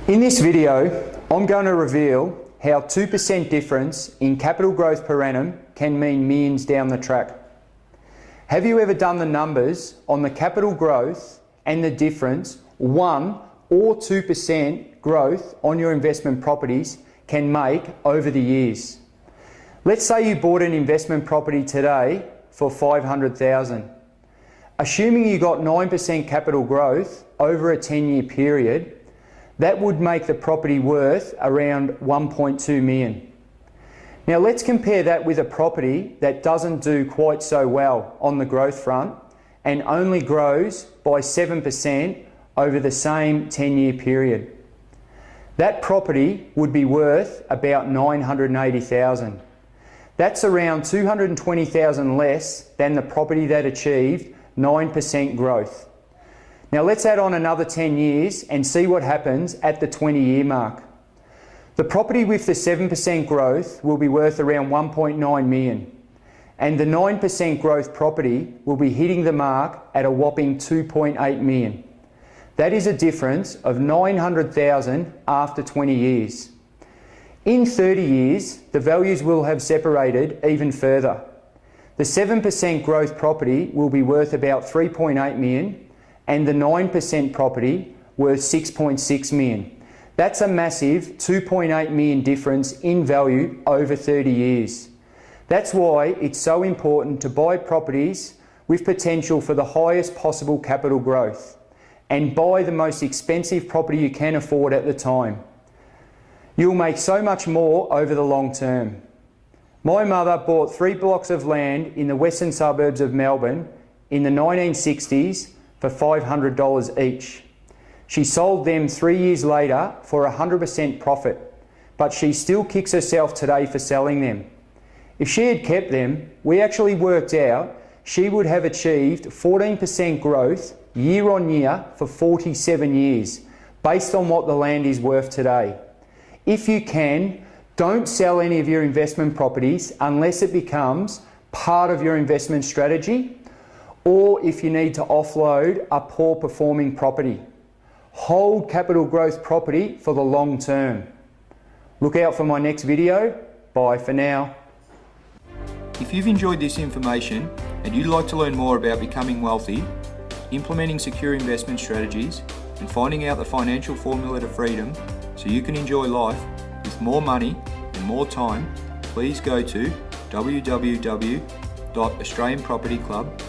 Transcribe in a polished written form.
In this video, I'm going to reveal how 2% difference in capital growth per annum can mean millions down the track. Have you ever done the numbers on the capital growth and the difference 1 or 2% growth on your investment properties can make over the years? Let's say you bought an investment property today for $500,000. Assuming you got 9% capital growth over a 10-year period, that would make the property worth around $1.2 million. Now let's compare that with a property that doesn't do quite so well on the growth front and only grows by 7% over the same 10-year period. That property would be worth about $980,000. That's around $220,000 less than the property that achieved 9% growth. Now let's add on another 10 years and see what happens at the 20-year mark. The property with the 7% growth will be worth around $1.9 million, and the 9% growth property will be hitting the mark at a whopping $2.8 million. That is a difference of $900,000 after 20 years. In 30 years, the values will have separated even further. The 7% growth property will be worth about $3.8 million, and the 9% property worth $6.6 million. That's a massive $2.8 million difference in value over 30 years. That's why it's so important to buy properties with potential for the highest possible capital growth and buy the most expensive property you can afford at the time. You'll make so much more over the long term. My mother bought 3 blocks of land in the western suburbs of Melbourne in the 1960s for $500 each. She sold them 3 years later for 100% profit, but she still kicks herself today for selling them. If she had kept them, we actually worked out she would have achieved 14% growth year on year for 47 years, based on what the land is worth today. If you can, don't sell any of your investment properties unless it becomes part of your investment strategy, or if you need to offload a poor performing property. Hold capital growth property for the long term. Look out for my next video. Bye for now. If you've enjoyed this information and you'd like to learn more about becoming wealthy, implementing secure investment strategies, and finding out the financial formula to freedom so you can enjoy life with more money and more time, please go to www.australianpropertyclub.com.au.